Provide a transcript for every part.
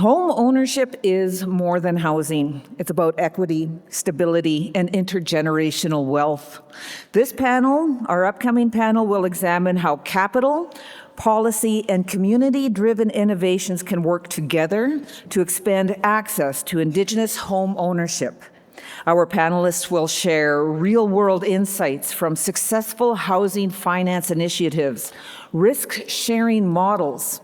Home ownership is more than housing. It's about equity, stability, and intergenerational wealth. This panel, our upcoming panel, will examine how capital, policy, and community-driven innovations can work together to expand access to Indigenous home ownership. Our panelists will share real-world insights from successful housing finance initiatives, risk-sharing models,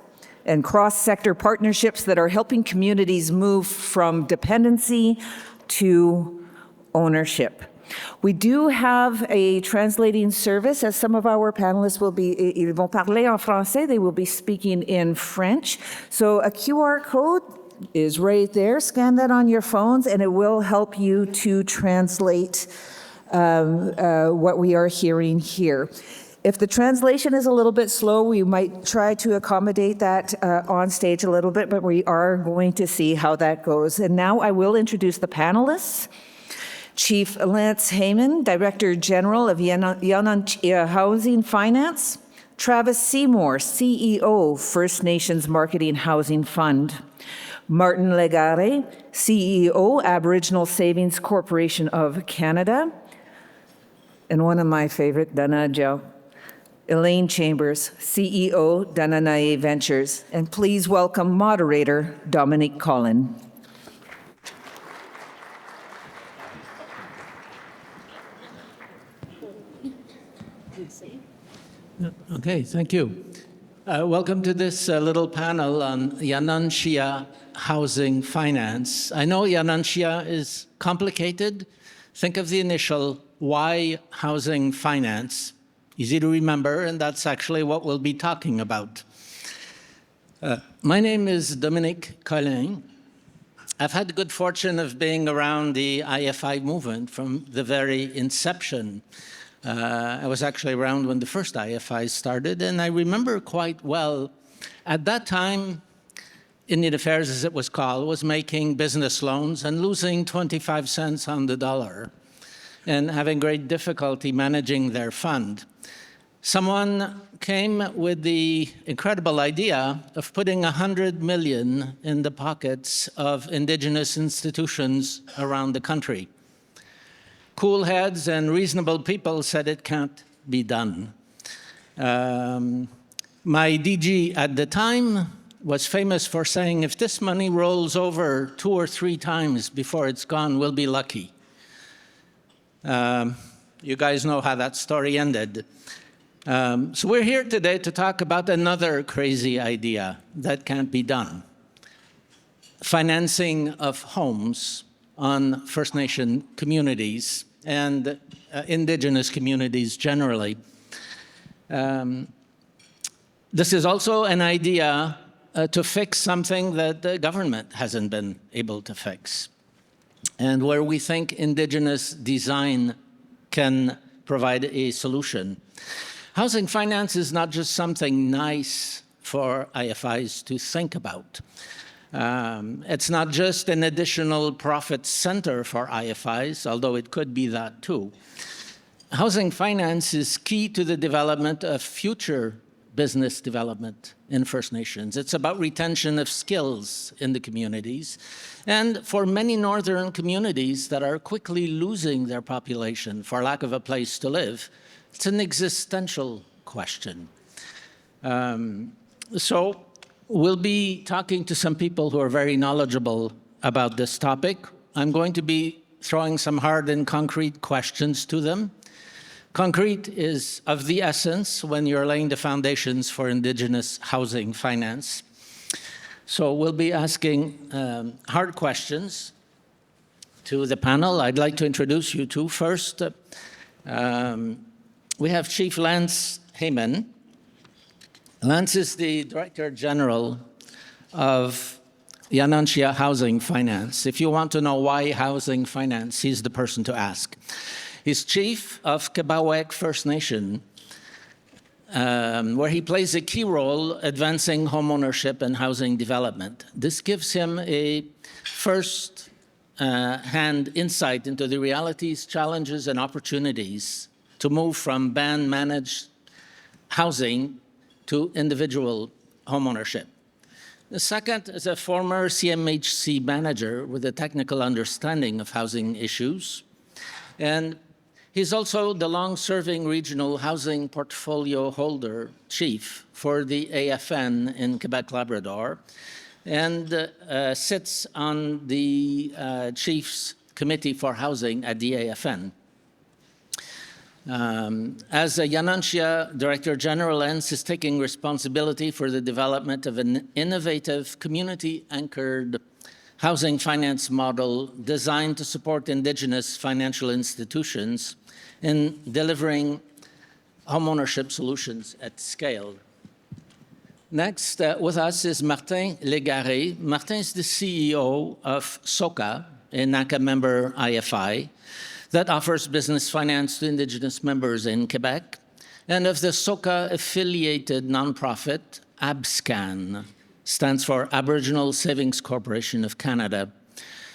and cross-sector partnerships that are helping communities move from dependency to ownership. We do have a translating service, as some of our panelists will be, ils vont parler en français, they will be speaking in French. So a QR code is right there. Scan that on your phones and it will help you to translate what we are hearing here. If the translation is a little bit slow, we might try to accommodate that on stage a little bit, but we are going to see how that goes. And now I will introduce the panelists. Chief Lance Haymond, Director General of Yänonhchia Housing Finance. Travis Seymour, CEO, First Nations Marketing Housing Fund. Martin Légaré, CEO, Aboriginal Savings Corporation of Canada. And one of my favorite, däna, Elaine Chambers, CEO, Näye Ventures. And please welcome moderator, Dominique Collin. Okay, thank you. Welcome to this little panel on Yänonhchia Housing Finance. I know Yänonhchia is complicated. Think of the initial Y, housing finance. Easy to remember, and that's actually what we'll be talking about. My name is Dominique Collin. I've had the good fortune of being around the IFI movement from the very inception. I was actually around when the first IFI started, and I remember quite well, at that time, Indian Affairs, as it was called, was making business loans and losing 25 cents on the dollar and having great difficulty managing their fund. Someone came with the incredible idea of putting 100 million in the pockets of Indigenous institutions around the country. Cool heads and reasonable people said it can't be done. My DG at the time was famous for saying, if this money rolls over 2 or 3 times before it's gone, we'll be lucky. You guys know how that story ended. So we're here today to talk about another crazy idea that can't be done. Financing of homes on First Nation communities and Indigenous communities generally. This is also an idea to fix something that the government hasn't been able to fix, and where we think Indigenous design can provide a solution. Housing finance is not just something nice for IFIs to think about. It's not just an additional profit center for IFIs, although it could be that too. Housing finance is key to the development of future business development in First Nations. It's about retention of skills in the communities. And for many northern communities that are quickly losing their population for lack of a place to live, it's an existential question. So we'll be talking to some people who are very knowledgeable about this topic. I'm going to be throwing some hard and concrete questions to them. Concrete is of the essence when you're laying the foundations for Indigenous housing finance. So we'll be asking hard questions to the panel. I'd like to introduce you to first. We have Chief Lance Haymond. Lance is the Director General of Yänonhchia Housing Finance. If you want to know why housing finance, he's the person to ask. He's chief of Kabawek First Nation, where he plays a key role advancing homeownership and housing development. This gives him a first-hand insight into the realities, challenges, and opportunities to move from band-managed housing to individual homeownership. The second is a former CMHC manager with a technical understanding of housing issues. And he's also the long-serving regional housing portfolio holder chief for the AFN in Quebec-Labrador, and sits on the Chief's Committee for Housing at the AFN. As a Yänonhchia Director General, Lance is taking responsibility for the development of an innovative, community-anchored housing finance model designed to support Indigenous financial institutions in delivering homeownership solutions at scale. Next with us is Martin Légaré. Martin is the CEO of SOCA, a NACA member IFI, that offers business finance to Indigenous members in Quebec, and of the SOCA-affiliated nonprofit ABSCAN, stands for Aboriginal Savings Corporation of Canada.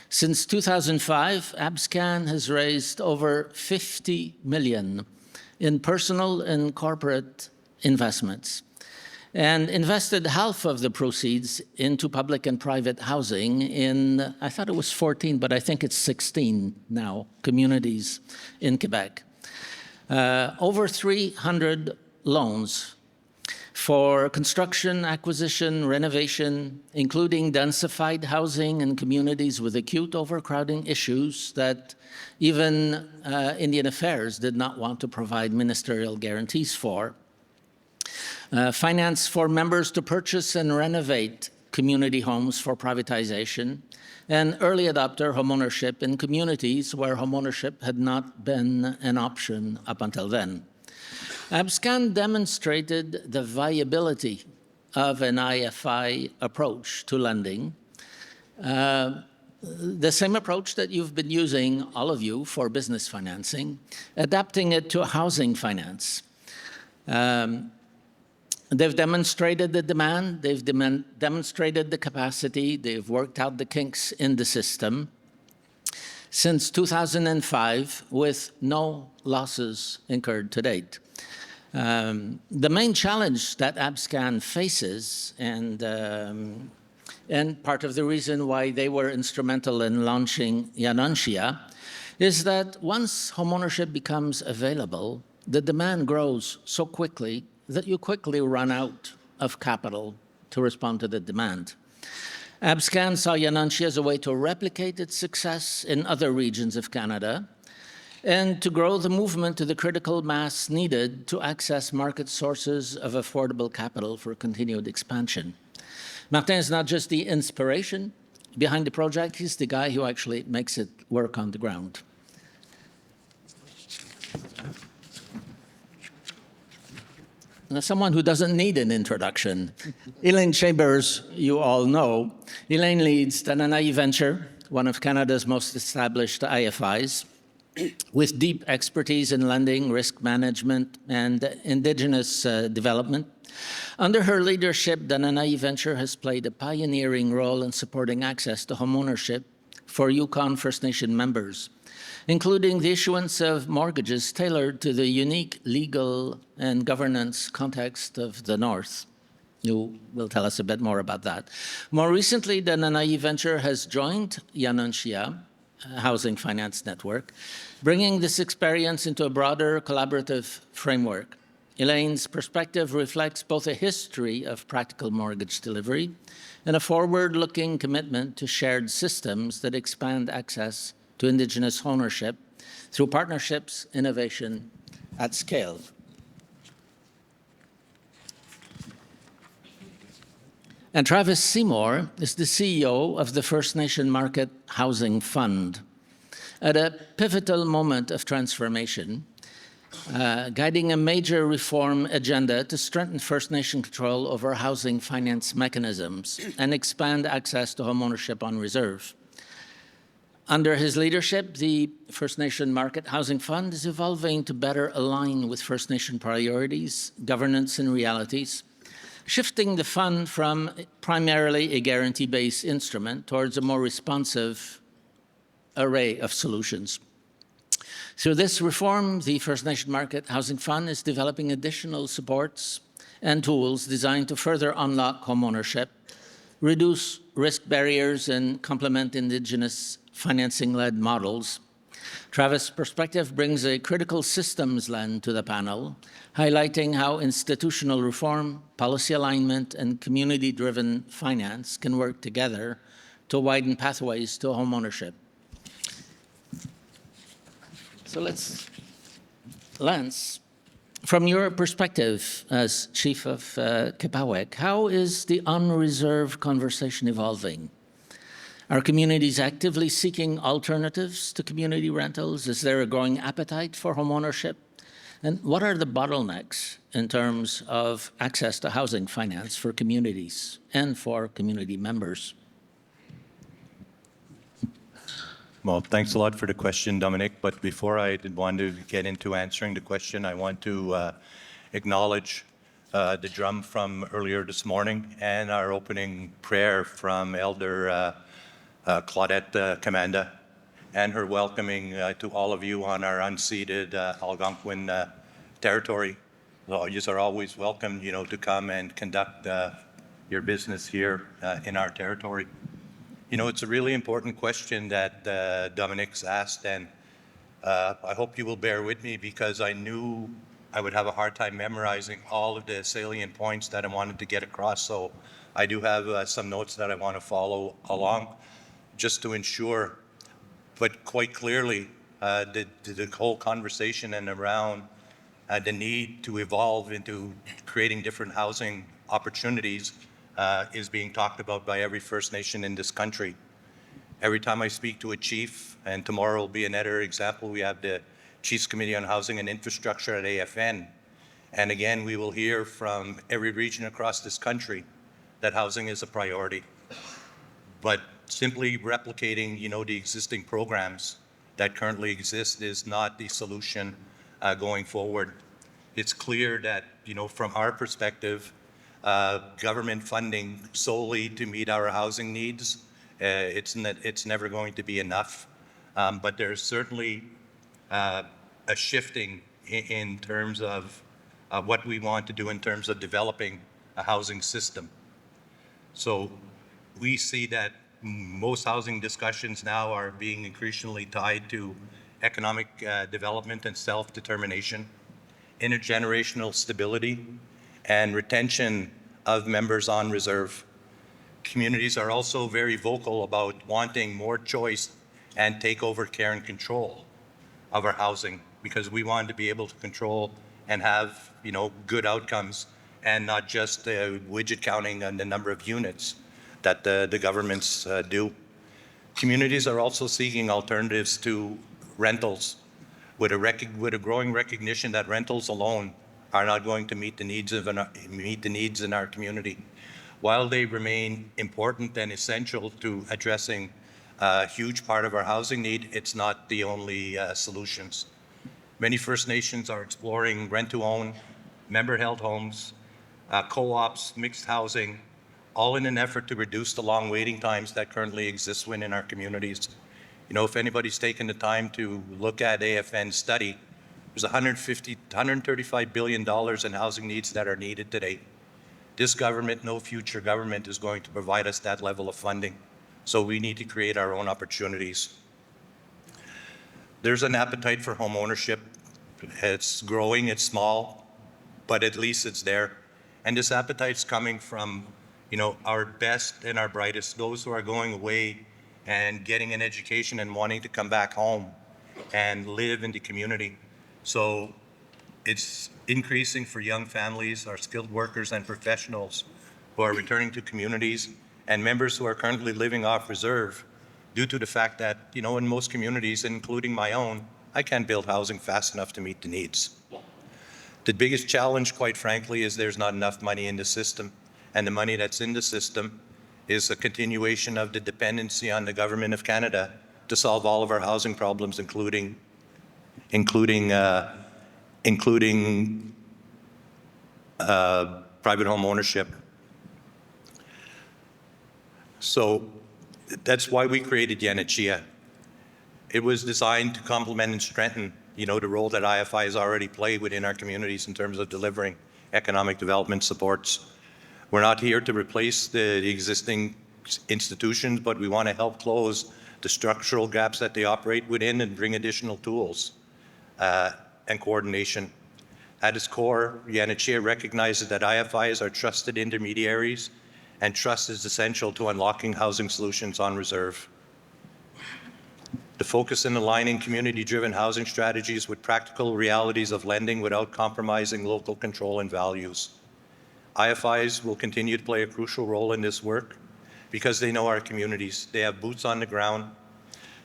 Since 2005, ABSCAN has raised over $50 million in personal and corporate investments, and invested half of the proceeds into public and private housing in, I thought it was 14, but I think it's 16 now, communities in Quebec. Over 300 loans for construction, acquisition, renovation, including densified housing in communities with acute overcrowding issues that even Indian Affairs did not want to provide ministerial guarantees for. Finance for members to purchase and renovate community homes for privatization, and early adopter homeownership in communities where homeownership had not been an option up until then. ABSCAN demonstrated the viability of an IFI approach to lending, the same approach that you've been using, all of you, for business financing, adapting it to housing finance. They've demonstrated the demand, they've demonstrated the capacity, they've worked out the kinks in the system since 2005 with no losses incurred to date. The main challenge that ABSCAN faces, and part of the reason why they were instrumental in launching Yänonhchia, is that once homeownership becomes available, the demand grows so quickly that you quickly run out of capital to respond to the demand. ABSCAN saw Yänonhchia as a way to replicate its success in other regions of Canada and to grow the movement to the critical mass needed to access market sources of affordable capital for continued expansion. Martin is not just the inspiration behind the project, he's the guy who actually makes it work on the ground. Someone who doesn't need an introduction. Elaine Chambers, you all know. Elaine leads the Näye Ventures, one of Canada's most established IFIs, with deep expertise in lending, risk management, and Indigenous development. Under her leadership, the Näye Ventures has played a pioneering role in supporting access to homeownership for Yukon First Nation members, including the issuance of mortgages tailored to the unique legal and governance context of the North. You will tell us a bit more about that. More recently, the Näye Ventures has joined Yänonhchia Housing Finance Network, bringing this experience into a broader collaborative framework. Elaine's perspective reflects both a history of practical mortgage delivery and a forward-looking commitment to shared systems that expand access to Indigenous ownership through partnerships, innovation at scale. And Travis Seymour is the CEO of the First Nation Market Housing Fund. At a pivotal moment of transformation, guiding a major reform agenda to strengthen First Nation control over housing finance mechanisms and expand access to homeownership on reserve. Under his leadership, the First Nation Market Housing Fund is evolving to better align with First Nation priorities, governance, and realities, shifting the fund from primarily a guarantee-based instrument towards a more responsive array of solutions. Through this reform, the First Nation Market Housing Fund is developing additional supports and tools designed to further unlock homeownership reduce risk barriers, and complement Indigenous financing-led models. Travis' perspective brings a critical systems lens to the panel, highlighting how institutional reform, policy alignment, and community-driven finance can work together to widen pathways to homeownership. So Lance, from your perspective as chief of Kipawek, how is the unreserved conversation evolving? Are communities actively seeking alternatives to community rentals? Is there a growing appetite for homeownership? And what are the bottlenecks in terms of access to housing finance for communities and for community members? Well, thanks a lot for the question, Dominique. But before I want to get into answering the question, I want to acknowledge the drum from earlier this morning and our opening prayer from Elder Claudette Commanda, and her welcoming to all of you on our unceded Algonquin territory. So you are always welcome, to come and conduct your business here in our territory. It's a really important question that Dominique's asked, and I hope you will bear with me because I knew I would have a hard time memorizing all of the salient points that I wanted to get across. So I do have some notes that I want to follow along just to ensure, but quite clearly, the whole conversation and around the need to evolve into creating different housing opportunities is being talked about by every First Nation in this country. Every time I speak to a chief, and tomorrow will be another example, we have the Chiefs Committee on Housing and Infrastructure at AFN. And again, we will hear from every region across this country that housing is a priority. But simply replicating, the existing programs that currently exist is not the solution going forward. It's clear that, from our perspective, government funding solely to meet our housing needs, it's never going to be enough. But there's certainly a shifting in terms of what we want to do in terms of developing a housing system. So we see that most housing discussions now are being increasingly tied to economic development and self-determination, intergenerational stability, and retention of members on reserve. Communities are also very vocal about wanting more choice and take over care and control of our housing, because we want to be able to control and have, good outcomes, and not just widget counting on the number of units that the governments do. Communities are also seeking alternatives to rentals with a growing recognition that rentals alone are not going to meet the needs in our community. While they remain important and essential to addressing a huge part of our housing need, it's not the only solutions. Many First Nations are exploring rent-to-own, member-held homes, co-ops, mixed housing, all in an effort to reduce the long waiting times that currently exist within our communities. If anybody's taken the time to look at AFN's study, there's $135 billion in housing needs that are needed today. This government, no future government, is going to provide us that level of funding. So we need to create our own opportunities. There's an appetite for home ownership. It's growing, it's small, but at least it's there. And this appetite's coming from, our best and our brightest, those who are going away and getting an education and wanting to come back home and live in the community. So it's increasing for young families, our skilled workers and professionals who are returning to communities, and members who are currently living off reserve due to the fact that, in most communities, including my own, I can't build housing fast enough to meet the needs. The biggest challenge, quite frankly, is there's not enough money in the system, and the money that's in the system is a continuation of the dependency on the Government of Canada to solve all of our housing problems, including private home ownership. So that's why we created Yänonhchia. It was designed to complement and strengthen, the role that IFI has already played within our communities in terms of delivering economic development supports. We're not here to replace the existing institutions, but we want to help close the structural gaps that they operate within and bring additional tools and coordination. At its core, Yänonhchia recognizes that IFIs are trusted intermediaries, and trust is essential to unlocking housing solutions on reserve. The focus in aligning community-driven housing strategies with practical realities of lending without compromising local control and values. IFIs will continue to play a crucial role in this work because they know our communities. They have boots on the ground.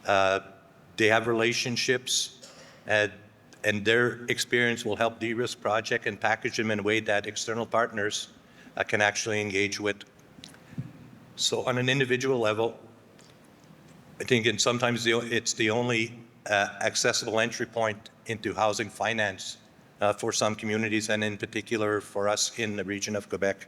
They have relationships, and their experience will help de-risk projects and package them in a way that external partners can actually engage with. So on an individual level, I think sometimes it's the only accessible entry point into housing finance for some communities, and in particular for us in the region of Quebec.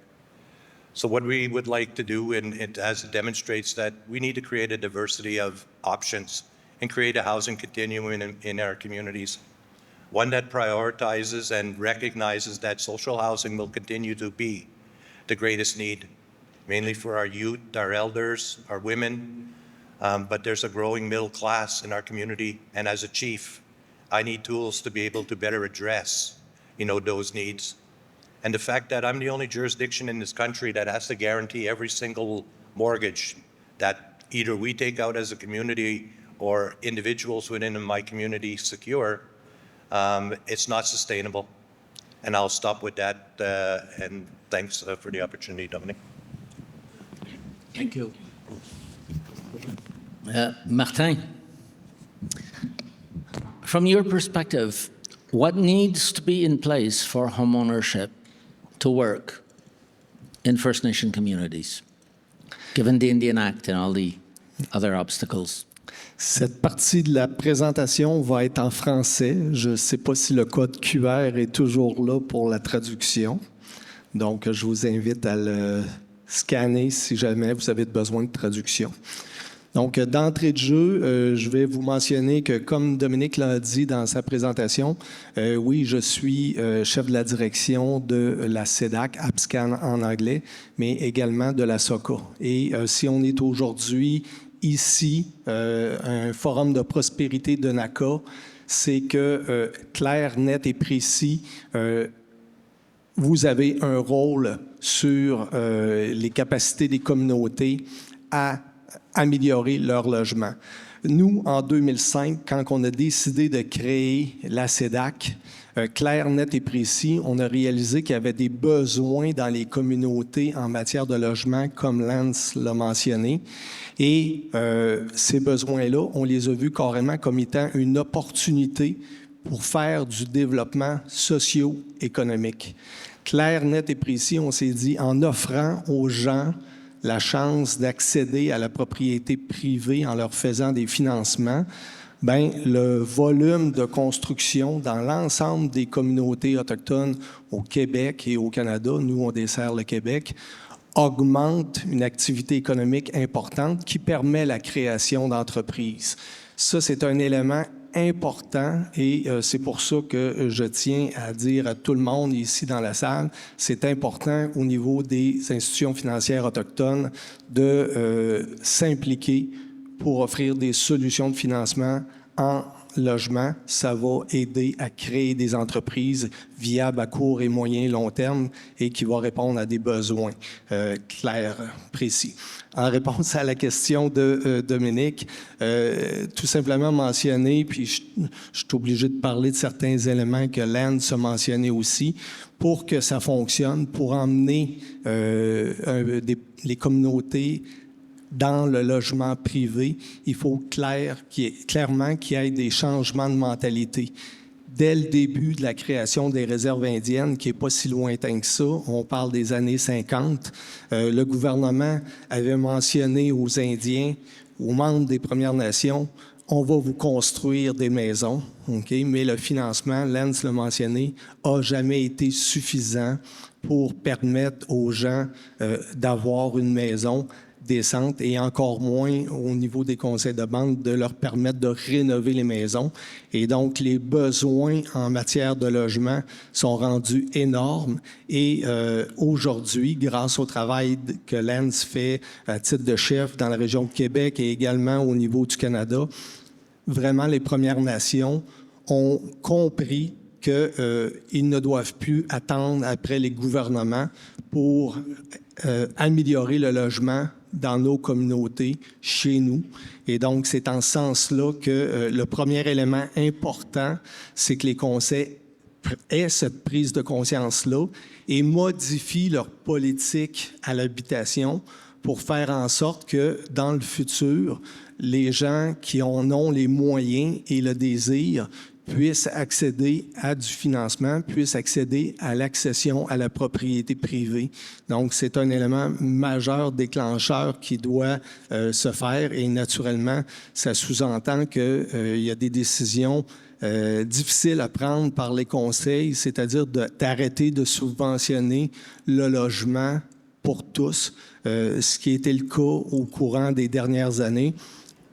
So what we would like to do, and as it demonstrates, that we need to create a diversity of options and create a housing continuum in our communities. One that prioritizes and recognizes that social housing will continue to be the greatest need, mainly for our youth, our elders, our women, but there's a growing middle class in our community, and as a chief, I need tools to be able to better address, those needs. And the fact that I'm the only jurisdiction in this country that has to guarantee every single mortgage that either we take out as a community or individuals within my community secure, it's not sustainable. And I'll stop with that, and thanks for the opportunity, Dominique. Thank you. Martin, from your perspective, what needs to be in place for homeownership to work in First Nation communities, given the Indian Act and all the other obstacles? Cette partie de la présentation va être en français. Je ne sais pas si le code QR est toujours là pour la traduction. Donc, je vous invite à le scanner si jamais vous avez besoin de traduction. Donc, d'entrée de jeu, je vais vous mentionner que, comme Dominique l'a dit dans sa présentation, oui, je suis chef de la direction de la CEDAC, APSCAN en anglais, mais également de la SOCA. Et si on est aujourd'hui ici, un forum de prospérité de NACA, c'est que, clair, net et précis, vous avez un rôle sur les capacités des communautés à améliorer leur logement. Nous, en 2005, quand on a décidé de créer la CEDAC, clair, net et précis, on a réalisé qu'il y avait des besoins dans les communautés en matière de logement, comme Lance l'a mentionné. Et ces besoins-là, on les a vus carrément comme étant une opportunité pour faire du développement socio-économique. Clair, net et précis, on s'est dit, en offrant aux gens la chance d'accéder à la propriété privée en leur faisant des financements, bien, le volume de construction dans l'ensemble des communautés autochtones au Québec et au Canada, nous on dessert le Québec, augmente une activité économique importante qui permet la création d'entreprises. Ça, c'est un élément important et c'est pour ça que je tiens à dire à tout le monde ici dans la salle, c'est important au niveau des institutions financières autochtones de s'impliquer pour offrir des solutions de financement en logement. Ça va aider à créer des entreprises viables à court et moyen et long terme et qui vont répondre à des besoins clairs, précis. En réponse à la question de Dominique, tout simplement mentionner, puis je suis obligé de parler de certains éléments que Lance a mentionnés aussi, pour que ça fonctionne, pour emmener les communautés dans le logement privé, il faut clairement qu'il y ait des changements de mentalité. Dès le début de la création des réserves indiennes, qui n'est pas si lointain que ça, on parle des années 50, le gouvernement avait mentionné aux Indiens, aux membres des Premières Nations, on va vous construire des maisons, okay? Mais le financement, Lance l'a mentionné, n'a jamais été suffisant pour permettre aux gens d'avoir une maison décente et encore moins au niveau des conseils de bande de leur permettre de rénover les maisons. Et donc, les besoins en matière de logement sont rendus énormes. Et aujourd'hui, grâce au travail que Lance fait à titre de chef dans la région de Québec et également au niveau du Canada, vraiment, les Premières Nations ont compris qu'ils ne doivent plus attendre après les gouvernements pour améliorer le logement dans nos communautés, chez nous. Et donc, c'est en ce sens-là que le premier élément important, c'est que les conseils aient cette prise de conscience-là et modifient leur politique à l'habitation pour faire en sorte que, dans le futur, les gens qui en ont les moyens et le désir puissent accéder à du financement, puissent accéder à l'accession à la propriété privée. Donc, c'est un élément majeur déclencheur qui doit se faire et naturellement, ça sous-entend qu'il y a des décisions difficiles à prendre par les conseils, c'est-à-dire d'arrêter de subventionner le logement pour tous, ce qui était le cas au courant des dernières années.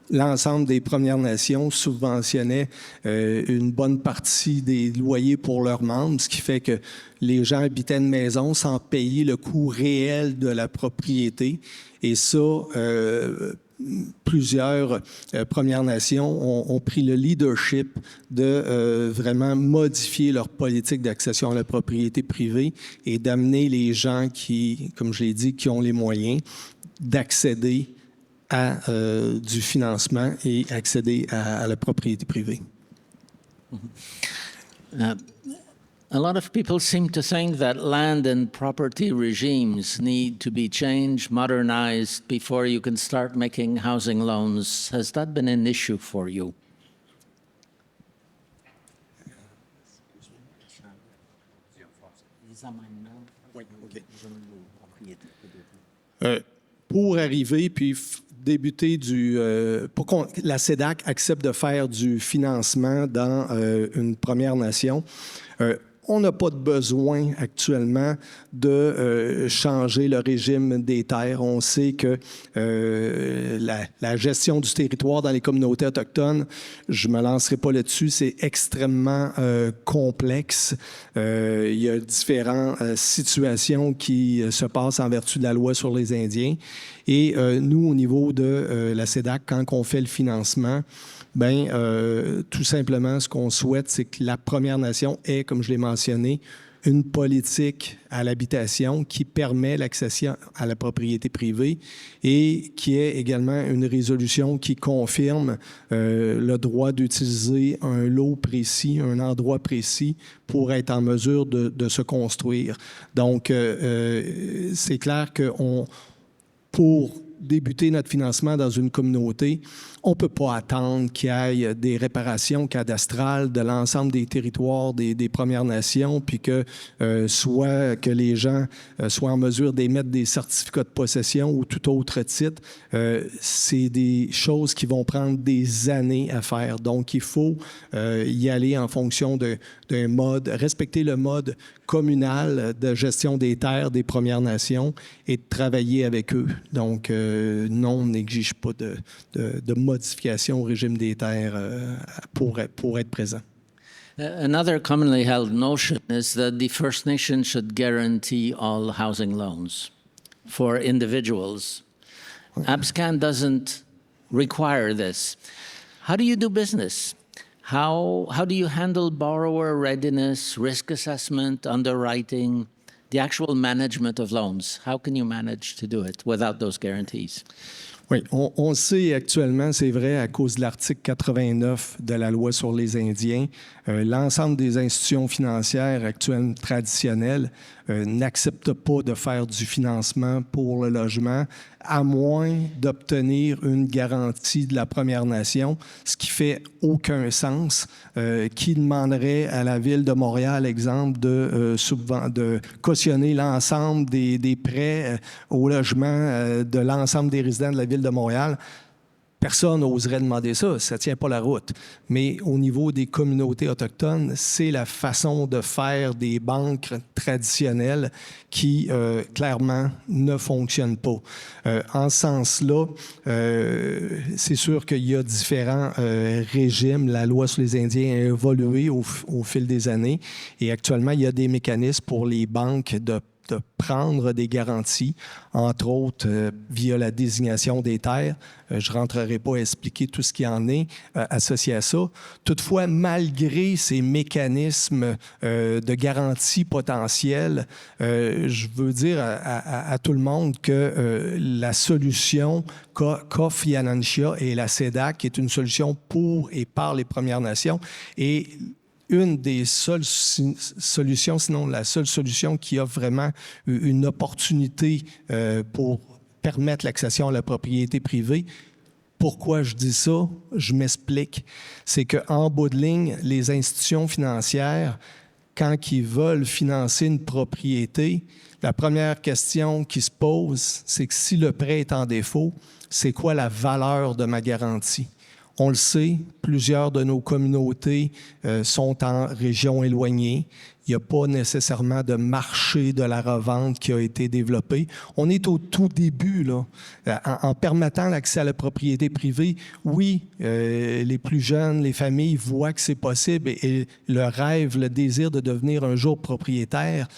L'ensemble des Premières Nations subventionnaient une bonne partie des loyers pour leurs membres, ce qui fait que les gens habitaient une maison sans payer le coût réel de la propriété. Et ça, plusieurs Premières Nations ont pris le leadership de vraiment modifier leur politique d'accession à la propriété privée et d'amener les gens qui, comme je l'ai dit, qui ont les moyens d'accéder à du financement et accéder à la propriété privée. A lot of people seem to think that land and property regimes need to be changed, modernized before you can start making housing loans. Has that been an issue for you? Pour arriver, puis débuter pour que la SEDAC accepte de faire du financement dans une Première Nation, on n'a pas de besoin actuellement de changer le régime des terres. On sait que la gestion du territoire dans les communautés autochtones, je ne me lancerai pas là-dessus, c'est extrêmement complexe. Il y a différentes situations qui se passent en vertu de la loi sur les Indiens. Et nous, au niveau de la SEDAC, quand on fait le financement, tout simplement, ce qu'on souhaite, c'est que la Première Nation ait, comme je l'ai mentionné, une politique à l'habitation qui permet l'accession à la propriété privée et qui ait également une résolution qui confirme le droit d'utiliser un lot précis, un endroit précis pour être en mesure de se construire. Donc, c'est clair que pour débuter notre financement dans une communauté, on ne peut pas attendre qu'il y ait des réparations cadastrales de l'ensemble des territoires des Premières Nations, puis que soit que les gens soient en mesure d'émettre des certificats de possession ou tout autre titre. C'est des choses qui vont prendre des années à faire. Donc, il faut y aller en fonction d'un mode, respecter le mode communal de gestion des terres des Premières Nations et de travailler avec eux. Donc, non, on n'exige pas de modification au régime des terres pour être présent. Another commonly held notion is that the First Nations should guarantee all housing loans for individuals. ABSCAN doesn't require this. How do you do business? How do you handle borrower readiness, risk assessment, underwriting, the actual management of loans? How can you manage to do it without those guarantees? Oui, on sait actuellement, c'est vrai, à cause de l'article 89 de la loi sur les Indiens, l'ensemble des institutions financières actuelles traditionnelles n'acceptent pas de faire du financement pour le logement, à moins d'obtenir une garantie de la Première Nation, ce qui fait aucun sens, qui demanderait à la Ville de Montréal, exemple, de cautionner l'ensemble des prêts au logement de l'ensemble des résidents de la Ville de Montréal. Personne n'oserait demander ça, ça ne tient pas la route. Mais au niveau des communautés autochtones, c'est la façon de faire des banques traditionnelles qui, clairement, ne fonctionnent pas. En ce sens-là, c'est sûr qu'il y a différents régimes. La loi sur les Indiens a évolué au fil des années et actuellement, il y a des mécanismes pour les banques de prendre des garanties, entre autres via la désignation des terres. Je ne rentrerai pas à expliquer tout ce qui en est associé à ça. Toutefois, malgré ces mécanismes de garantie potentielle, je veux dire à tout le monde que la solution qu'offre Yänonhchia et la CEDAC est une solution pour et par les Premières Nations et une des seules solutions, sinon la seule solution qui offre vraiment une opportunité pour permettre l'accession à la propriété privée. Pourquoi je dis ça? Je m'explique. C'est qu'en bout de ligne, les institutions financières, quand ils veulent financer une propriété, la première question qui se pose, c'est que si le prêt est en défaut, c'est quoi la valeur de ma garantie? On le sait, plusieurs de nos communautés sont en région éloignée. Il n'y a pas nécessairement de marché de la revente qui a été développé. On est au tout début, là. En permettant l'accès à la propriété privée, oui, les plus jeunes, les familles voient que c'est possible et le rêve, le désir de devenir un jour propriétaire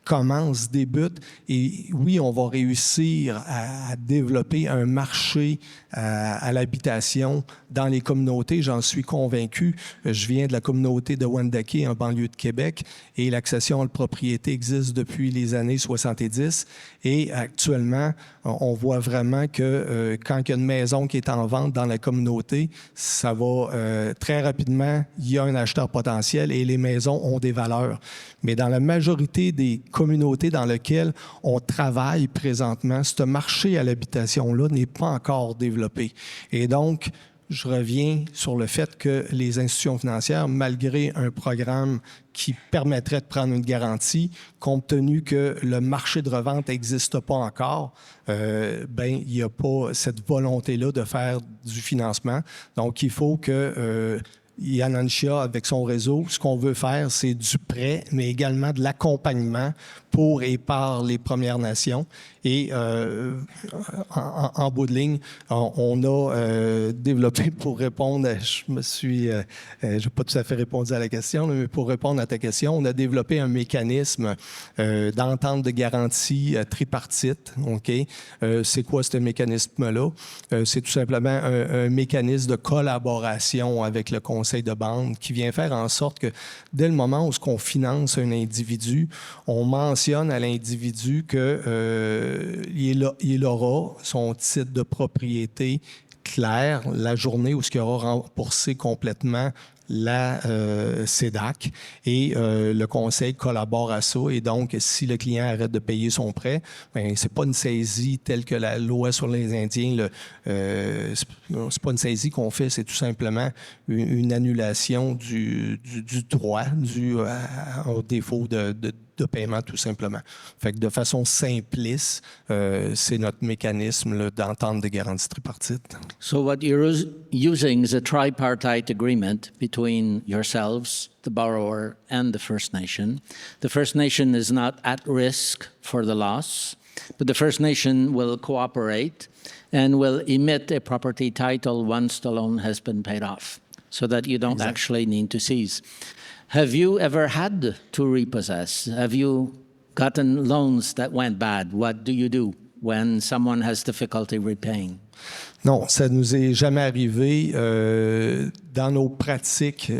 commence, débute, et oui, on va réussir à développer un marché à l'habitation dans les communautés, j'en suis convaincu. Je viens de la communauté de Wendake, en banlieue de Québec, et l'accession à la propriété existe depuis les années 70, et actuellement, on voit vraiment que quand il y a une maison qui est en vente dans la communauté, ça va très rapidement, il y a un acheteur potentiel et les maisons ont des valeurs. Mais dans la majorité des communautés dans lesquelles on travaille présentement, ce marché à l'habitation-là n'est pas encore développé. Et donc, je reviens sur le fait que les institutions financières, malgré un programme qui permettrait de prendre une garantie, compte tenu que le marché de revente n'existe pas encore, il n'y a pas cette volonté-là de faire du financement. Donc, il faut que Yänonhchia, avec son réseau, ce qu'on veut faire, c'est du prêt, mais également de l'accompagnement pour et par les Premières Nations. Et en bout de ligne, on a développé pour répondre, je n'ai pas tout à fait répondu à la question, mais pour répondre à ta question, on a développé un mécanisme d'entente de garantie tripartite. Okay? C'est quoi ce mécanisme-là? C'est tout simplement un mécanisme de collaboration avec le conseil de bande qui vient faire en sorte que dès le moment où on finance un individu, on mentionne à l'individu qu'il aura son titre de propriété clair la journée où il aura remboursé complètement la CEDAC et le conseil collabore à ça. Et donc, si le client arrête de payer son prêt, bien, c'est pas une saisie telle que la loi sur les Indiens. C'est pas une saisie qu'on fait, c'est tout simplement une annulation du droit au défaut de paiement, tout simplement. Fait que de façon simpliste, c'est notre mécanisme là, d'entente de garantie tripartite. So what you're using is a tripartite agreement between yourselves, the borrower, and the First Nation. The First Nation is not at risk for the loss, but the First Nation will cooperate and will emit a property title once the loan has been paid off, so that you don't actually need to seize. Have you ever had to repossess? Have you gotten loans that went bad? What do you do when someone has difficulty repaying? Non, ça ne nous est jamais arrivé. Dans nos pratiques,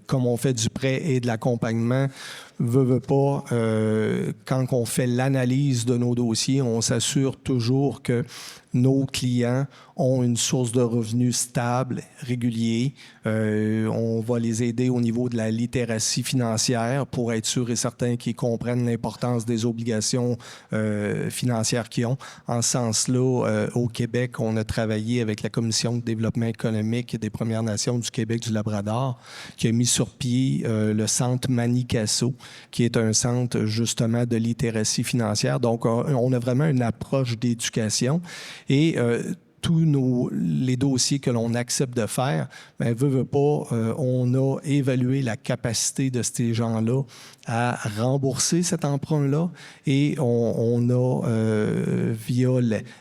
comme on fait du prêt et de l'accompagnement, veut pas, quand on fait l'analyse de nos dossiers, on s'assure toujours que nos clients ont une source de revenus stable, régulier. On va les aider au niveau de la littératie financière pour être sûr et certain qu'ils comprennent l'importance des obligations financières qu'ils ont. En ce sens-là, au Québec, on a travaillé avec la Commission de développement économique des Premières Nations du Québec du Labrador, qui a mis sur pied le centre Manicasso, qui est un centre justement de littératie financière. Donc, on a vraiment une approche d'éducation. Et tous les dossiers que l'on accepte de faire, bien, veut pas, on a évalué la capacité de ces gens-là à rembourser cet emprunt-là et on a, via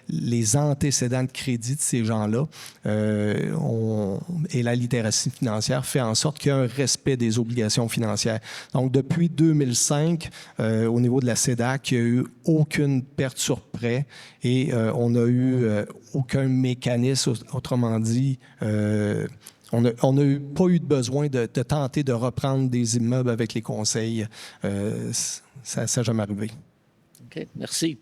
les antécédents de crédit de ces gens-là, et la littératie financière fait en sorte qu'il y a un respect des obligations financières. Donc, depuis 2005, au niveau de la CEDAC, il n'y a eu aucune perte sur prêt et on n'a eu aucun mécanisme, autrement dit, on n'a pas eu de besoin de tenter de reprendre des immeubles avec les conseils. Ça n'a jamais arrivé. Okay, merci.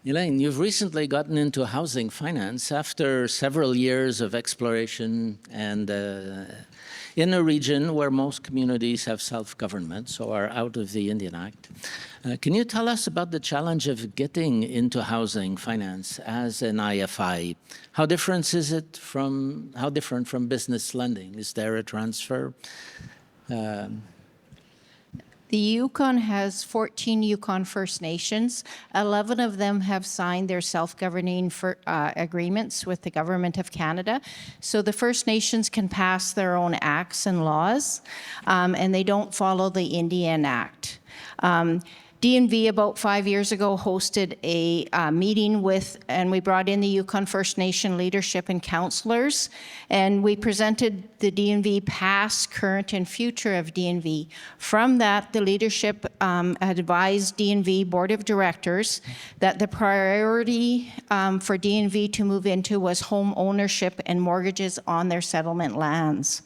Elaine, you've recently gotten into housing finance after several years of exploration and in a region where most communities have self-government, so are out of the Indian Act. Can you tell us about the challenge of getting into housing finance as an IFI? How different from business lending? Is there a transfer? The Yukon has 14 Yukon First Nations. 11 of them have signed their self-governing agreements with the Government of Canada. So the First Nations can pass their own acts and laws, and they don't follow the Indian Act. DNV about 5 years ago hosted a meeting and we brought in the Yukon First Nation leadership and councillors, and we presented the DNV past, current, and future of DNV. From that, the leadership advised DNV Board of Directors that the priority for DNV to move into was home ownership and mortgages on their settlement lands.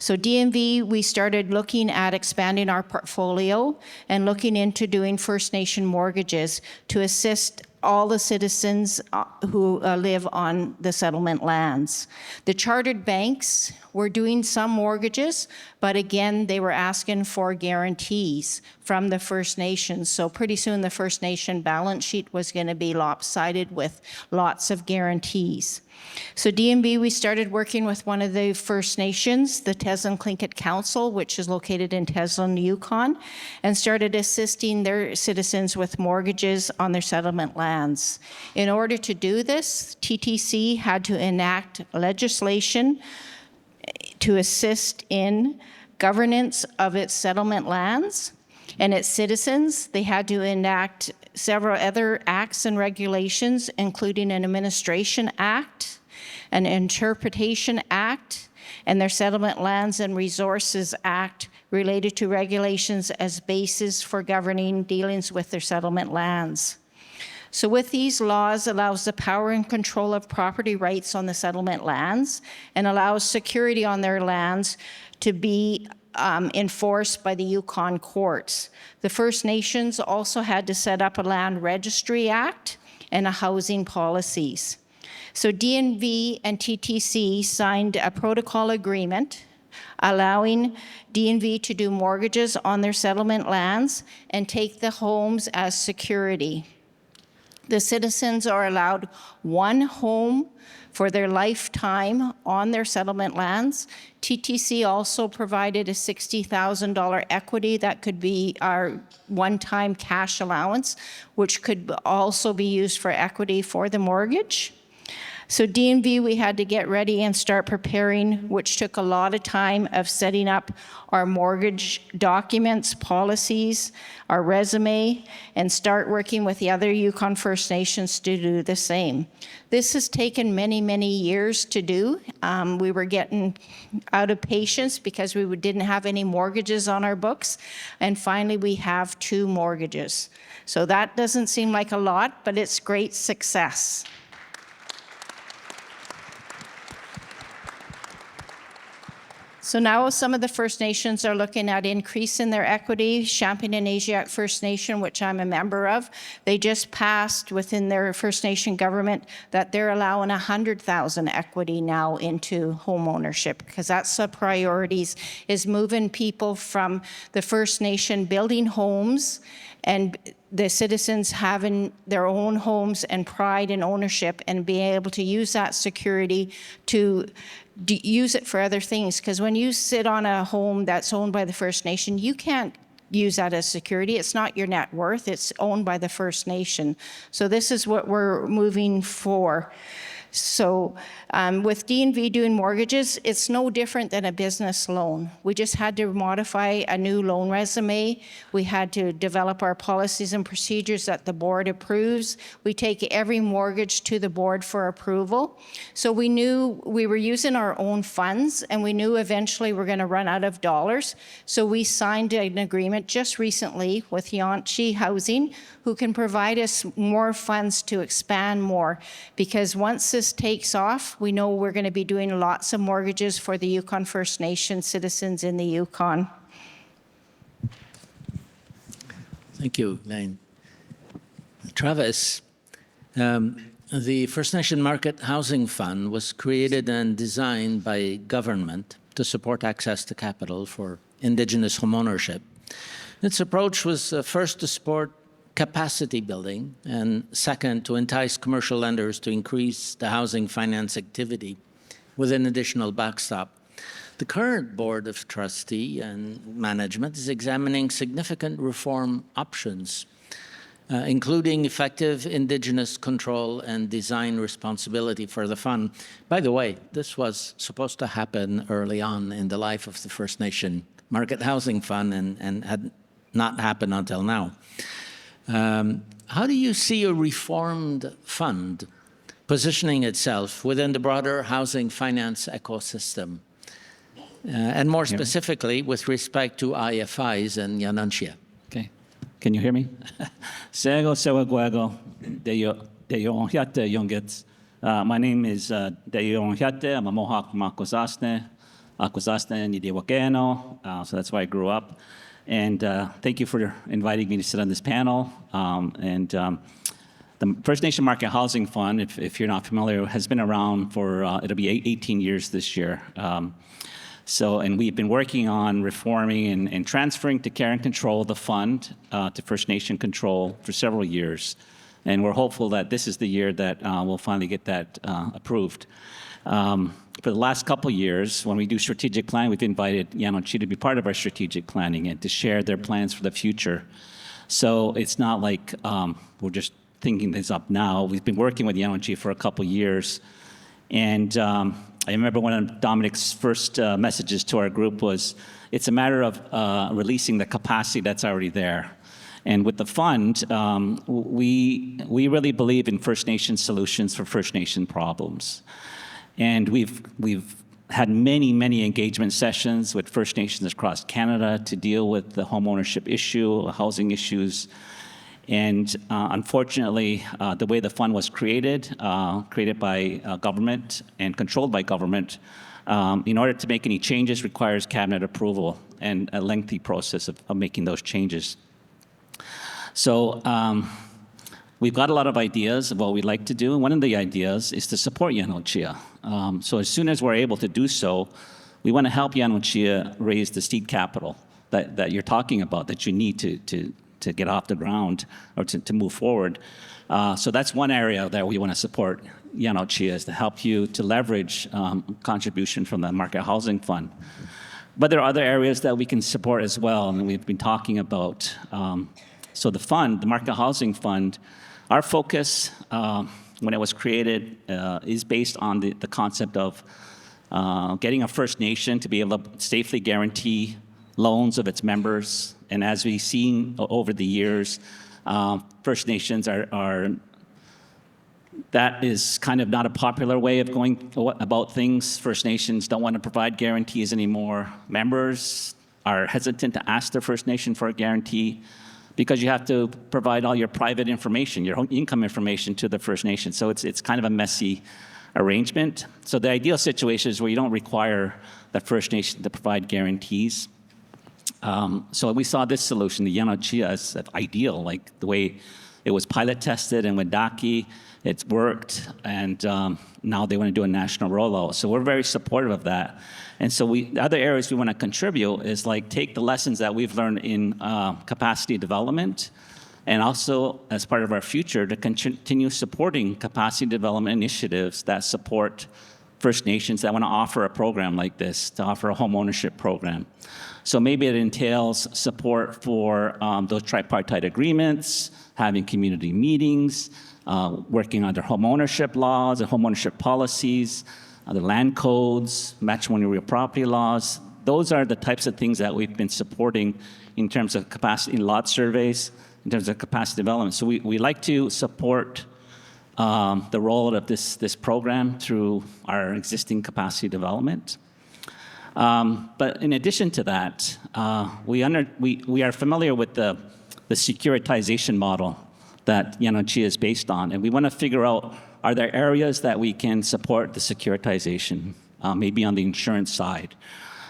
So DNV, we started looking at expanding our portfolio and looking into doing First Nation mortgages to assist all the citizens who live on the settlement lands. The chartered banks were doing some mortgages, but again, they were asking for guarantees from the First Nations. So pretty soon the First Nation balance sheet was going to be lopsided with lots of guarantees. So DNB, we started working with one of the First Nations, the Teslin Tlingit Council, which is located in Teslin, Yukon, and started assisting their citizens with mortgages on their settlement lands. In order to do this, TTC had to enact legislation to assist in governance of its settlement lands and its citizens. They had to enact several other acts and regulations, including an Administration Act, an Interpretation Act, and their Settlement Lands and Resources Act related to regulations as basis for governing dealings with their settlement lands. So with these laws allows the power and control of property rights on the settlement lands and allows security on their lands to be enforced by the Yukon courts. The First Nations also had to set up a Land Registry Act and a housing policies. So DNV and TTC signed a protocol agreement allowing DNV to do mortgages on their settlement lands and take the homes as security. The citizens are allowed one home for their lifetime on their settlement lands. TTC also provided a $60,000 equity that could be our one-time cash allowance, which could also be used for equity for the mortgage. So DNV, we had to get ready and start preparing, which took a lot of time of setting up our mortgage documents, policies, our resume, and start working with the other Yukon First Nations to do the same. This has taken many, many years to do. We were getting out of patience because we didn't have any mortgages on our books. And finally, we have 2 mortgages. So that doesn't seem like a lot, but it's great success. So now some of the First Nations are looking at increasing their equity. Champion and Asiatic First Nation, which I'm a member of, they just passed within their First Nation government that they're allowing 100,000 equity now into home ownership, because that's the priorities, is moving people from the First Nation building homes and the citizens having their own homes and pride in ownership and being able to use that security to use it for other things. Because when you sit on a home that's owned by the First Nation, you can't use that as security. It's not your net worth. It's owned by the First Nation. So this is what we're moving for. So with D&V doing mortgages, it's no different than a business loan. We just had to modify a new loan resume. We had to develop our policies and procedures that the board approves. We take every mortgage to the board for approval. So we knew we were using our own funds, and we knew eventually we're going to run out of dollars. So we signed an agreement just recently with Yänonhchia Housing, who can provide us more funds to expand more. Because once this takes off, we know we're going to be doing lots of mortgages for the Yukon First Nation citizens in the Yukon. Thank you, Elaine. Travis, the First Nation Market Housing Fund was created and designed by government to support access to capital for Indigenous homeownership. Its approach was first to support capacity building, and second, to entice commercial lenders to increase the housing finance activity with an additional backstop. The current Board of Trustee and Management is examining significant reform options, including effective Indigenous control and design responsibility for the fund. By the way, this was supposed to happen early on in the life of the First Nation Market Housing Fund and had not happened until now. How do you see a reformed fund positioning itself within the broader housing finance ecosystem? And more specifically, with respect to IFIs and Yänonhchia. Okay. Can you hear me? Sego Sewaguego, Yänonhchia Yungits. My name is Yänonhchia. I'm a Mohawk from Akwesasne, Nidiwakeno. So that's where I grew up. And thank you for inviting me to sit on this panel. The First Nation Market Housing Fund, if you're not familiar, has been around for, it'll be 18 years this year. And we've been working on reforming and transferring to care and control the fund to First Nation control for several years. And we're hopeful that this is the year that we'll finally get that approved. For the last couple years, when we do strategic planning, we've invited Yänonhchia to be part of our strategic planning and to share their plans for the future. So it's not like we're just thinking this up now. We've been working with Yänonhchia for a couple years. And I remember one of Dominique's first messages to our group was, it's a matter of releasing the capacity that's already there. And with the fund, we really believe in First Nation solutions for First Nation problems. And we've had many engagement sessions with First Nations across Canada to deal with the homeownership issue, housing issues. And unfortunately, the way the fund was created by government and controlled by government, in order to make any changes requires cabinet approval and a lengthy process of making those changes. So we've got a lot of ideas of what we'd like to do, and one of the ideas is to support Yänonhchia. So as soon as we're able to do so, we want to help Yänonhchia raise the seed capital that you're talking about, that you need to get off the ground or to move forward. So that's one area that we want to support Yänonhchia, is to help you to leverage contribution from the Market Housing Fund. But there are other areas that we can support as well, and we've been talking about. So the fund, the Market Housing Fund, our focus when it was created is based on the concept of getting a First Nation to be able to safely guarantee loans of its members. And as we've seen over the years, First Nations that is kind of not a popular way of going about things. First Nations don't want to provide guarantees anymore. Members are hesitant to ask their First Nation for a guarantee because you have to provide all your private information, your income information to the First Nation. So it's kind of a messy arrangement. So the ideal situation is where you don't require the First Nation to provide guarantees. So we saw this solution, the Yänonhchia, as ideal, like the way it was pilot tested in Wadaki, it's worked, and now they want to do a national rollout. So we're very supportive of that. And so the other areas we want to contribute is like take the lessons that we've learned in capacity development, and also as part of our future to continue supporting capacity development initiatives that support First Nations that want to offer a program like this, to offer a homeownership program. So maybe it entails support for those tripartite agreements, having community meetings, working on their homeownership laws and homeownership policies, the land codes, matrimonial real property laws. Those are the types of things that we've been supporting in terms of capacity lot surveys, in terms of capacity development. So we like to support the role of this program through our existing capacity development. But in addition to that, we are familiar with the securitization model that Yänonhchia is based on, and we want to figure out, are there areas that we can support the securitization, maybe on the insurance side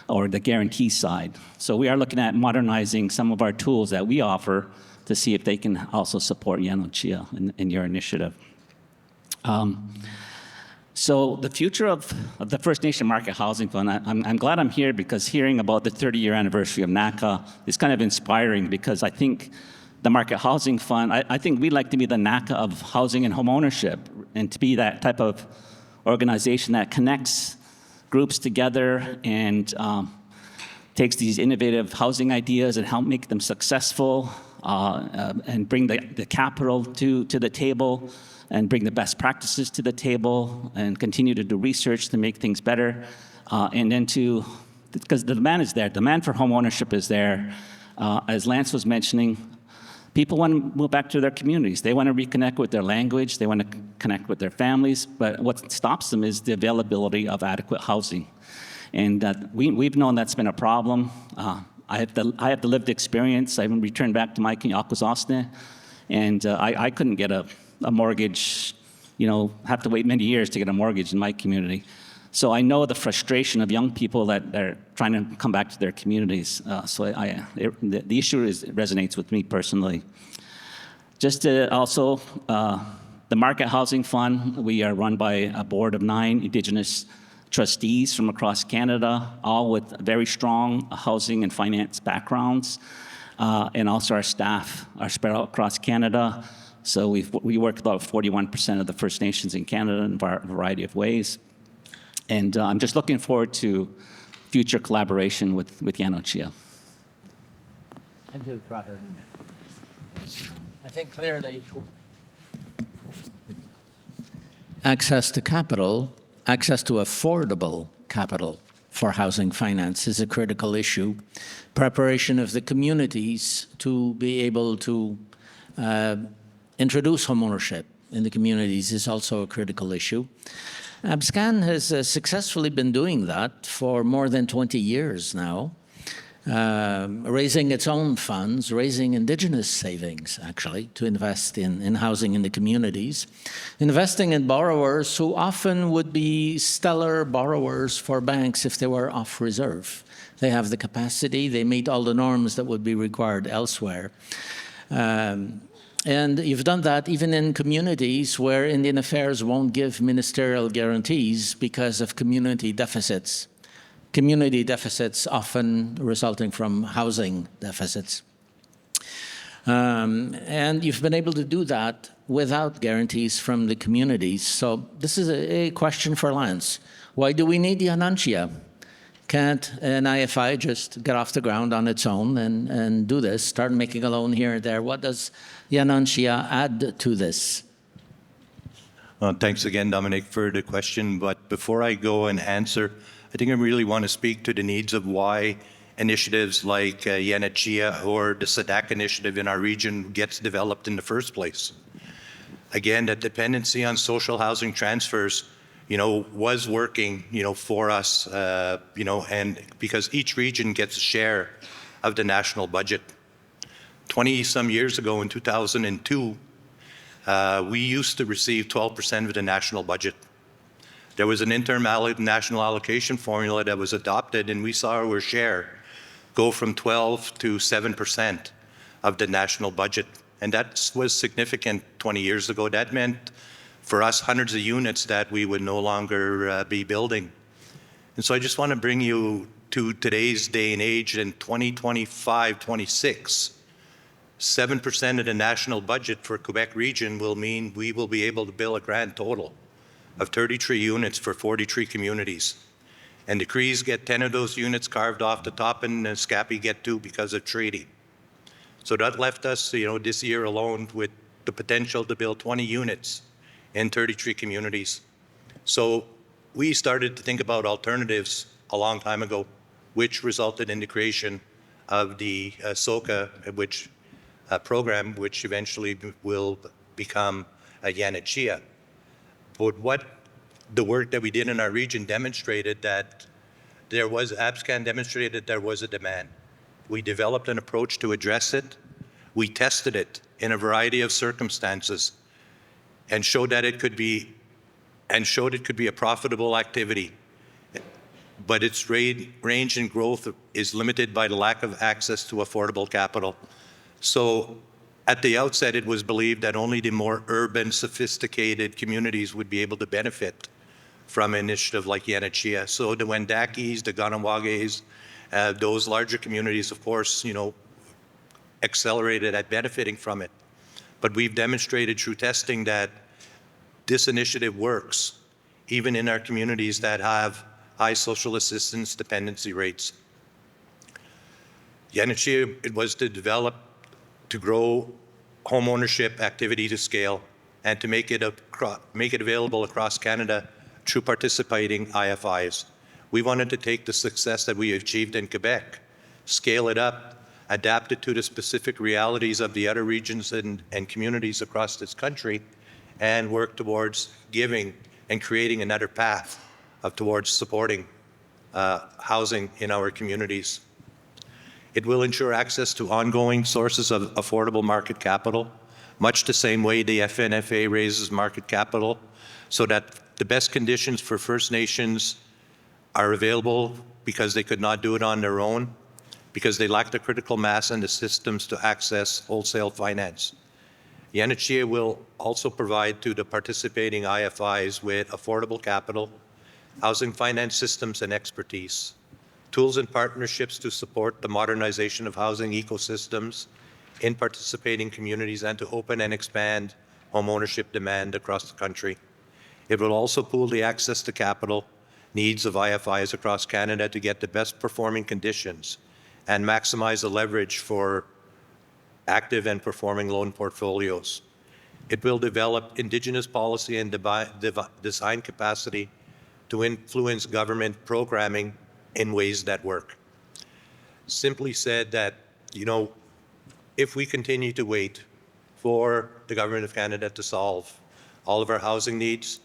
or the guarantee side. So we are looking at modernizing some of our tools that we offer to see if they can also support Yänonhchia in your initiative. So the future of the First Nation Market Housing Fund, I'm glad I'm here because hearing about the 30-year anniversary of NACA is kind of inspiring, because I think the Market Housing Fund, I think we'd like to be the NACA of housing and homeownership, and to be that type of organization that connects groups together and takes these innovative housing ideas and help make them successful, and bring the capital to the table, and bring the best practices to the table, and continue to do research to make things better. And then because the demand is there, demand for homeownership is there. As Lance was mentioning, people want to move back to their communities. They want to reconnect with their language. They want to connect with their families. But what stops them is the availability of adequate housing. And we've known that's been a problem. I have the lived experience. I returned back to my Yakusasne, and I couldn't get a mortgage, have to wait many years to get a mortgage in my community. So I know the frustration of young people that are trying to come back to their communities. So the issue resonates with me personally. Just to also, the Market Housing Fund, we are run by a board of 9 Indigenous trustees from across Canada, all with very strong housing and finance backgrounds. And also our staff are spread out across Canada. So we work with about 41% of the First Nations in Canada in a variety of ways. And I'm just looking forward to future collaboration with Yänonhchia. Thank you, Travis. I think clearly access to capital, access to affordable capital for housing finance is a critical issue. Preparation of the communities to be able to introduce homeownership in the communities is also a critical issue. ABSCAN has successfully been doing that for more than 20 years now, raising its own funds, raising Indigenous savings, actually, to invest in housing in the communities, investing in borrowers who often would be stellar borrowers for banks if they were off reserve. They have the capacity, they meet all the norms that would be required elsewhere. And you've done that even in communities where Indian Affairs won't give ministerial guarantees because of community deficits. Community deficits often resulting from housing deficits. And you've been able to do that without guarantees from the communities. So this is a question for Lance. Why do we need Yänonhchia? Can't an IFI just get off the ground on its own and do this, start making a loan here and there? What does Yänonhchia add to this? Thanks again, Dominique, for the question. But before I go and answer, I think I really want to speak to the needs of why initiatives like Yänonhchia or the SEDAC initiative in our region gets developed in the first place. Again, that dependency on social housing transfers was working, for us, and because each region gets a share of the national budget. 20-some years ago in 2002, we used to receive 12% of the national budget. There was an national allocation formula that was adopted, and we saw our share go from 12 to 7% of the national budget. And that was significant 20 years ago. That meant for us, hundreds of units that we would no longer be building. And so I just want to bring you to today's day and age in 2025-26. 7% of the national budget for Quebec region will mean we will be able to build a grand total of 33 units for 43 communities. And the Crees get 10 of those units carved off the top, and the Scappi get 2 because of treaty. So that left us, this year alone with the potential to build 20 units in 33 communities. So we started to think about alternatives a long time ago, which resulted in the creation of the SOCA, program, which eventually will become a Yänonhchia. But what the work that we did in our region demonstrated that ABSCAN demonstrated there was a demand. We developed an approach to address it. We tested it in a variety of circumstances and showed that it could be a profitable activity. But its range in growth is limited by the lack of access to affordable capital. So at the outset, it was believed that only the more urban, sophisticated communities would be able to benefit from an initiative like Yänonhchia. So the Wendakis, the Ganawagis, those larger communities, of course, accelerated at benefiting from it. But we've demonstrated through testing that this initiative works, even in our communities that have high social assistance dependency rates. Yänonhchia, it was to grow homeownership activity to scale and to make it available across Canada through participating IFIs. We wanted to take the success that we achieved in Quebec, scale it up, adapt it to the specific realities of the other regions and communities across this country, and work towards giving and creating another path towards supporting housing in our communities. It will ensure access to ongoing sources of affordable market capital, much the same way the FNFA raises market capital, so that the best conditions for First Nations are available because they could not do it on their own, because they lack the critical mass and the systems to access wholesale finance. Yänonhchia will also provide to the participating IFIs with affordable capital, housing finance systems and expertise, tools and partnerships to support the modernization of housing ecosystems in participating communities and to open and expand homeownership demand across the country. It will also pool the access to capital needs of IFIs across Canada to get the best performing conditions and maximize the leverage for active and performing loan portfolios. It will develop Indigenous policy and design capacity to influence government programming in ways that work. Simply said that, if we continue to wait for the Government of Canada to solve all of our housing needs,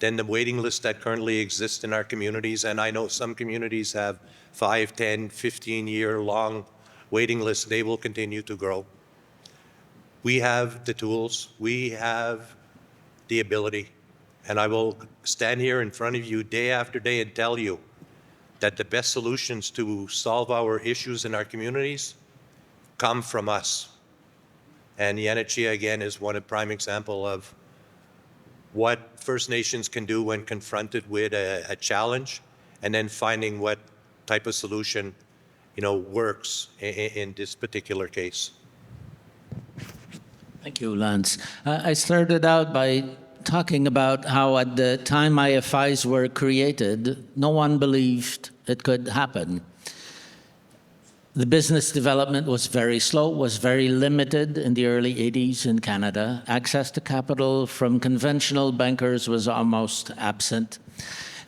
then the waiting list that currently exists in our communities, and I know some communities have 5, 10, 15-year long waiting lists, they will continue to grow. We have the tools, we have the ability, and I will stand here in front of you day after day and tell you that the best solutions to solve our issues in our communities come from us. And Yänonhchia, again, is one prime example of what First Nations can do when confronted with a challenge, and then finding what type of solution, works in this particular case. Thank you, Lance. I started out by talking about how at the time IFIs were created, no one believed it could happen. The business development was very slow, was very limited in the early 80s in Canada. Access to capital from conventional bankers was almost absent.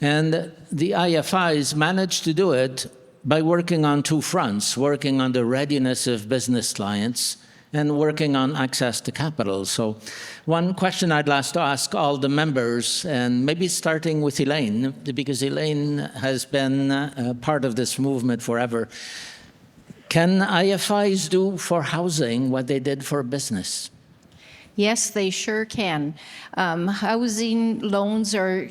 And the IFIs managed to do it by working on two fronts, working on the readiness of business clients and working on access to capital. So one question I'd like to ask all the members, and maybe starting with Elaine, because Elaine has been part of this movement forever. Can IFIs do for housing what they did for business? Yes, they sure can. Housing loans are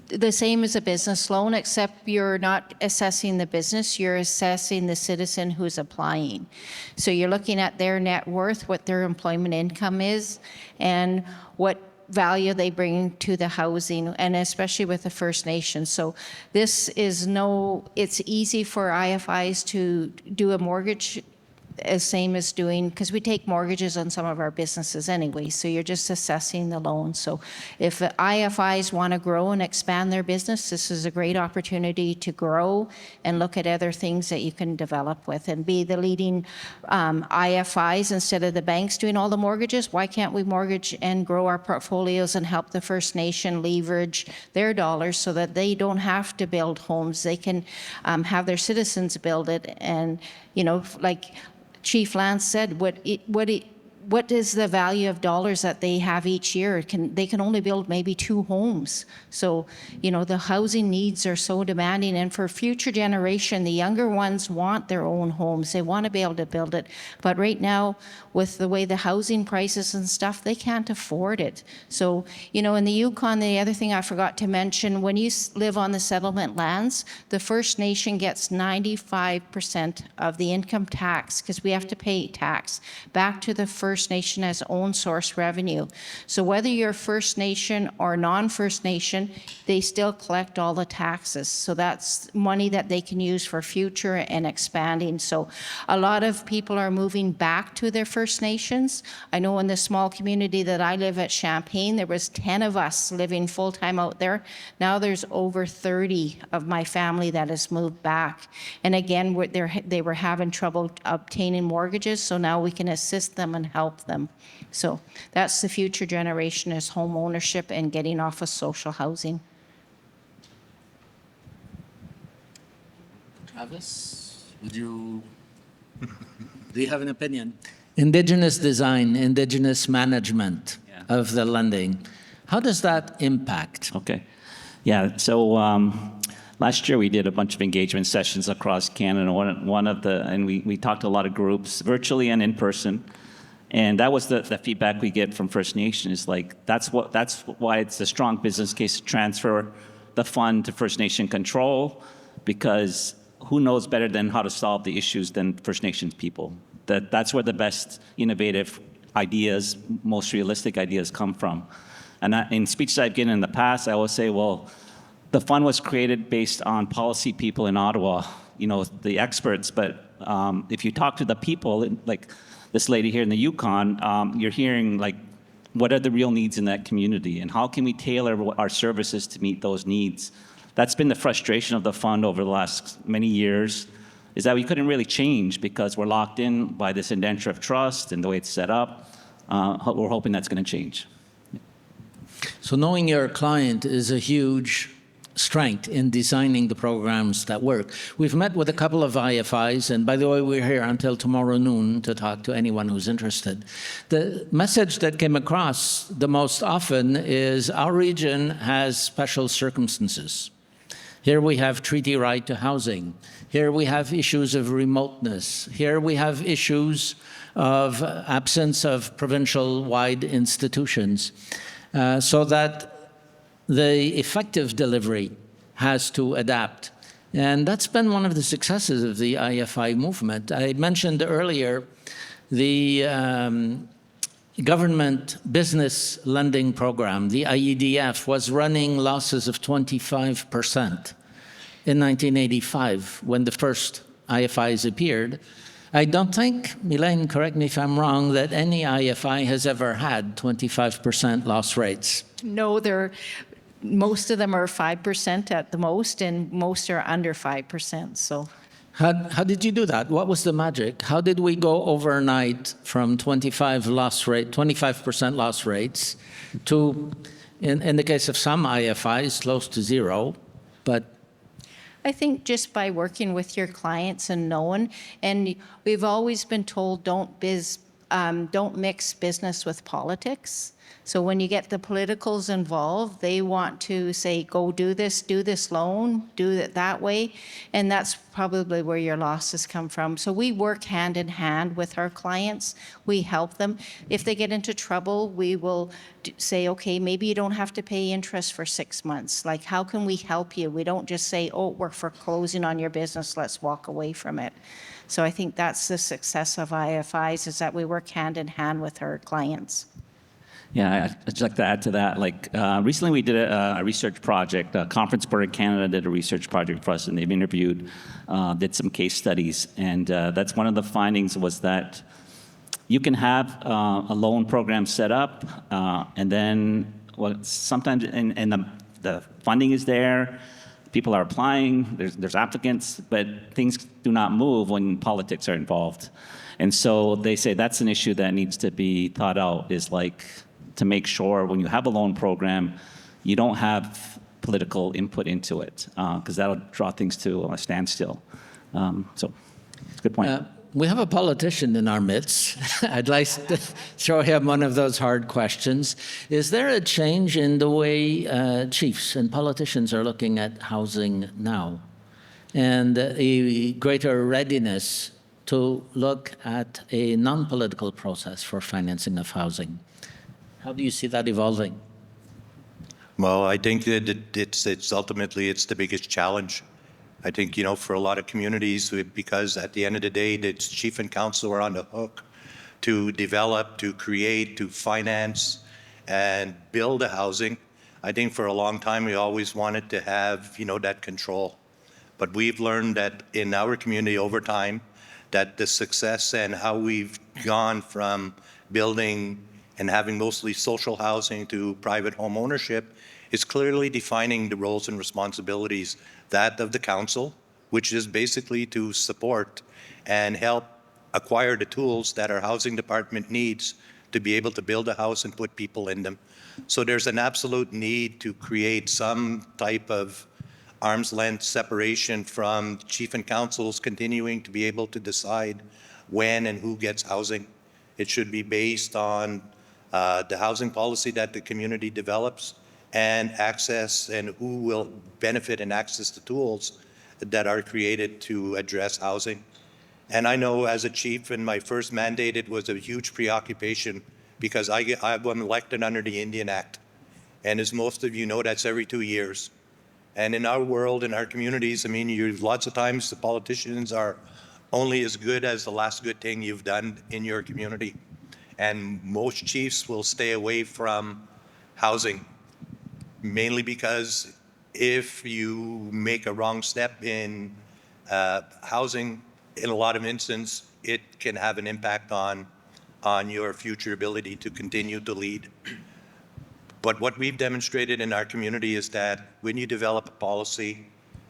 the same as a business loan, except you're not assessing the business, you're assessing the citizen who's applying. So you're looking at their net worth, what their employment income is, and what value they bring to the housing, and especially with the First Nations. So this is it's easy for IFIs to do a mortgage as same as doing, because we take mortgages on some of our businesses anyway, so you're just assessing the loan. So if IFIs want to grow and expand their business, this is a great opportunity to grow and look at other things that you can develop with and be the leading IFIs instead of the banks doing all the mortgages. Why can't we mortgage and grow our portfolios and help the First Nation leverage their dollars so that they don't have to build homes? They can have their citizens build it. And, you know, like Chief Lance said, what is the value of dollars that they have each year? They can only build maybe 2 homes. So, you know, the housing needs are so demanding. And for future generation, the younger ones want their own homes. They want to be able to build it. But right now, with the way the housing prices and stuff, they can't afford it. So, you know, in the Yukon, the other thing I forgot to mention, when you live on the settlement lands, the First Nation gets 95% of the income tax, because we have to pay tax, back to the First Nation as own source revenue. So whether you're First Nation or non-First Nation, they still collect all the taxes. So that's money that they can use for future and expanding. So a lot of people are moving back to their First Nations. I know in the small community that I live at Champaign, there was 10 of us living full-time out there. Now there's over 30 of my family that has moved back. And again, they were having trouble obtaining mortgages, so now we can assist them and help them. So that's the future generation, is home ownership and getting off of social housing. Travis, do you have an opinion? Indigenous design, Indigenous management of the lending. How does that impact? Okay. Yeah, so last year we did a bunch of engagement sessions across Canada. And we talked to a lot of groups, virtually and in person. And that was the feedback we get from First Nations. Like, that's why it's a strong business case to transfer the fund to First Nation control, because who knows better than how to solve the issues than First Nations people? That's where the best innovative ideas, most realistic ideas come from. And in speeches I've given in the past, I always say, well, the fund was created based on policy people in Ottawa, you know, the experts. But if you talk to the people, like this lady here in the Yukon, you're hearing, like, what are the real needs in that community, and how can we tailor our services to meet those needs? That's been the frustration of the fund over the last many years, is that we couldn't really change because we're locked in by this indenture of trust and the way it's set up. We're hoping that's going to change. So knowing your client is a huge strength in designing the programs that work. We've met with a couple of IFIs, and by the way, we're here until tomorrow noon to talk to anyone who's interested. The message that came across the most often is our region has special circumstances. Here we have treaty right to housing. Here we have issues of remoteness. Here we have issues of absence of provincial-wide institutions, so that the effective delivery has to adapt. And that's been one of the successes of the IFI movement. I mentioned earlier the government business lending program, the IEDF, was running losses of 25% in 1985 when the first IFIs appeared. I don't think, Elaine, correct me if I'm wrong, that any IFI has ever had 25% loss rates. No, most of them are 5% at the most, and most are under 5%. So, how did you do that? What was the magic? How did we go overnight from 25% loss rates to, in the case of some IFIs, close to zero? But I think just by working with your clients and knowing, and we've always been told don't mix business with politics. So when you get the politicals involved, they want to say, go do this loan, do it that way. And that's probably where your losses come from. So we work hand in hand with our clients. We help them. If they get into trouble, we will say, okay, maybe you don't have to pay interest for 6 months. Like, how can we help you? We don't just say, oh, we're foreclosing on your business, let's walk away from it. So I think that's the success of IFIs, is that we work hand in hand with our clients. Yeah, I'd just like to add to that. Like recently, we did a research project. Conference Board of Canada did a research project for us, and they've interviewed, did some case studies, and that's one of the findings was that you can have a loan program set up, and then sometimes and the funding is there, people are applying, there's applicants, but things do not move when politics are involved, and so they say that's an issue that needs to be thought out. Is like, to make sure when you have a loan program, you don't have political input into it, because that'll draw things to a standstill. So, it's a good point. We have a politician in our midst. I'd like to throw him one of those hard questions. Is there a change in the way chiefs and politicians are looking at housing now, and a greater readiness to look at a non-political process for financing of housing? How do you see that evolving? Well, I think that it's ultimately the biggest challenge. I think, for a lot of communities, because at the end of the day, the chief and council are on the hook to develop, to create, to finance, and build a housing. I think for a long time, we always wanted to have, that control. But we've learned that in our community over time, that the success and how we've gone from building and having mostly social housing to private home ownership is clearly defining the roles and responsibilities, that of the council, which is basically to support and help acquire the tools that our housing department needs to be able to build a house and put people in them. So there's an absolute need to create some type of arm's length separation from chief and councils continuing to be able to decide when and who gets housing. It should be based on the housing policy that the community develops and access and who will benefit and access the tools that are created to address housing. And I know as a chief in my first mandate, it was a huge preoccupation because I'm elected under the Indian Act. And as most of you know, that's every 2 years. And in our world, in our communities, lots of times the politicians are only as good as the last good thing you've done in your community. And most chiefs will stay away from housing, mainly because if you make a wrong step in housing, in a lot of instances, it can have an impact on your future ability to continue to lead. But what we've demonstrated in our community is that when you develop a policy,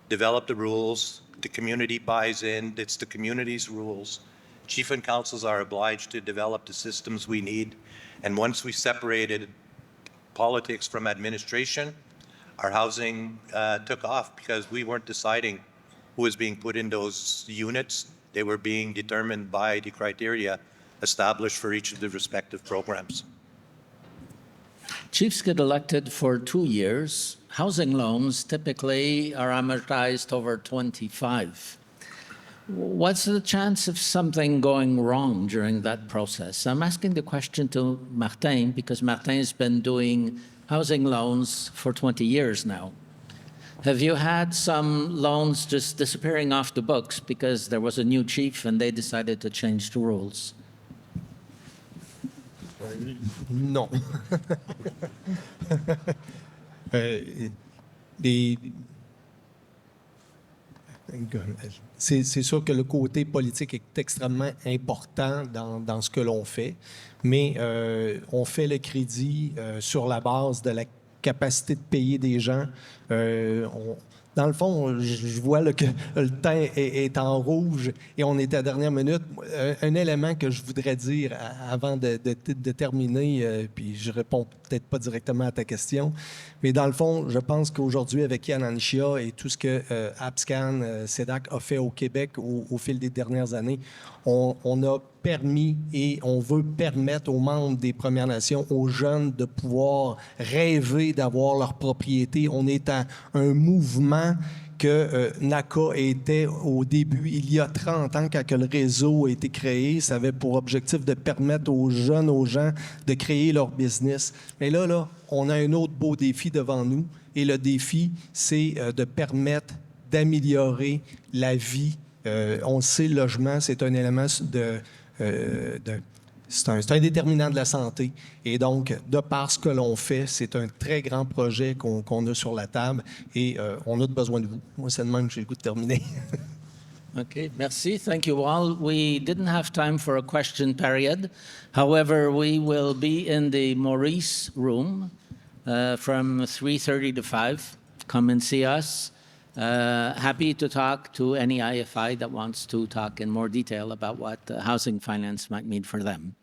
develop the rules, the community buys in, it's the community's rules. Chief and councils are obliged to develop the systems we need. And once we separated politics from administration, our housing took off because we weren't deciding who was being put in those units. They were being determined by the criteria established for each of the respective programs. Chiefs get elected for 2 years. Housing loans typically are amortized over 25. What's the chance of something going wrong during that process? I'm asking the question to Martin because Martin has been doing housing loans for 20 years now. Have you had some loans just disappearing off the books because there was a new chief and they decided to change the rules? Non. C'est sûr que le côté politique est extrêmement important dans ce que l'on fait, mais on fait le crédit sur la base de la capacité de payer des gens. Dans le fond, je vois là, que le temps est en rouge et on est à la dernière minute. Un élément que je voudrais dire avant de terminer, puis je réponds peut-être pas directement à ta question, mais dans le fond, je pense qu'aujourd'hui, avec Yänonhchia et tout ce que APSCAN, CEDAC a fait au Québec au fil des dernières années, on a permis et on veut permettre aux membres des Premières Nations, aux jeunes, de pouvoir rêver d'avoir leur propriété. On est à un mouvement que NACA était au début, il y a 30 ans, quand le réseau a été créé. Ça avait pour objectif de permettre aux jeunes, aux gens, de créer leur business. Mais là, on a un autre beau défi devant nous. Et le défi, c'est de permettre d'améliorer la vie. On sait, le logement, c'est un élément C'est un déterminant de la santé. Et donc, de par ce que l'on fait, c'est un très grand projet qu'on a sur la table et on a besoin de vous. Moi, c'est de même que j'ai le goût de terminer. Okay, merci. Thank you all. We didn't have time for a question period. However, we will be in the Maurice room from 3:30 to 5. Come and see us. Happy to talk to any IFI that wants to talk in more detail about what housing finance might mean for them.